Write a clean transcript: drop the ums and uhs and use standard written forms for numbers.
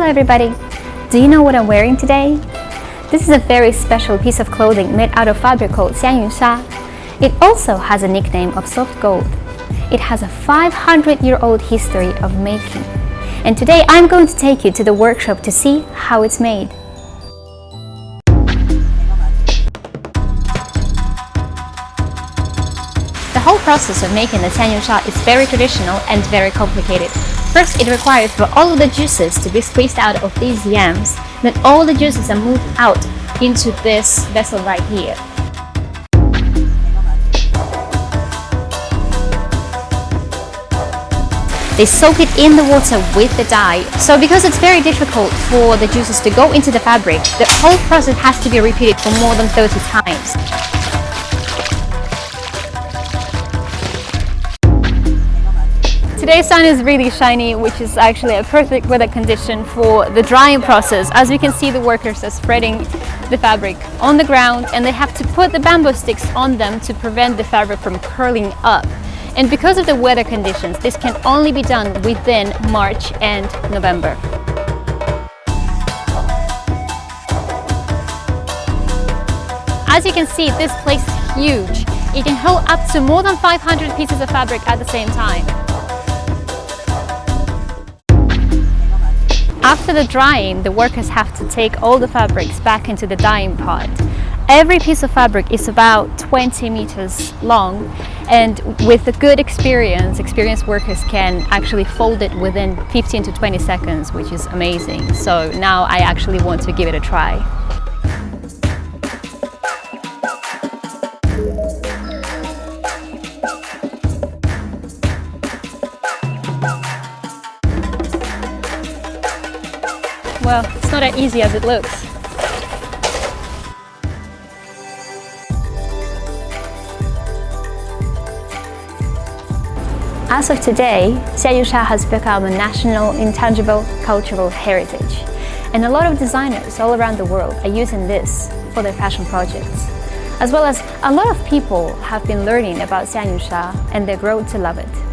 everybody! Do you know what I'm wearing today? This is a very special piece of clothing made out of fabric called Xiangyunsha. It also has a nickname of soft gold. It has a 500-year-old history of making. And today I'm going to take you to the workshop to see how it's made. The whole process of making the Xiangyunsha is very traditional and very complicated. First, it requires for all of the juices to be squeezed out of these yams. Then all the juices are moved out into this vessel right here. They soak it in the water with the dye. So because it's very difficult for the juices to go into the fabric, the whole process has to be repeated for more than 30 times. Today's sun is really shiny, which is actually a perfect weather condition for the drying process. As you can see, the workers are spreading the fabric on the ground and they have to put the bamboo sticks on them to prevent the fabric from curling up. And because of the weather conditions, this can only be done within March and November. As you can see, this place is huge. It can hold up to more than 500 pieces of fabric at the same time. After the drying, the workers have to take all the fabrics back into the dyeing pot. Every piece of fabric is about 20 meters long, and with a good experienced workers can actually fold it within 15 to 20 seconds, which is amazing. So now I actually want to give it a try. Well, it's not as easy as it looks. As of today, Xiangyunsha has become a national intangible cultural heritage. And a lot of designers all around the world are using this for their fashion projects. As well as a lot of people have been learning about Xiangyunsha and they've grown to love it.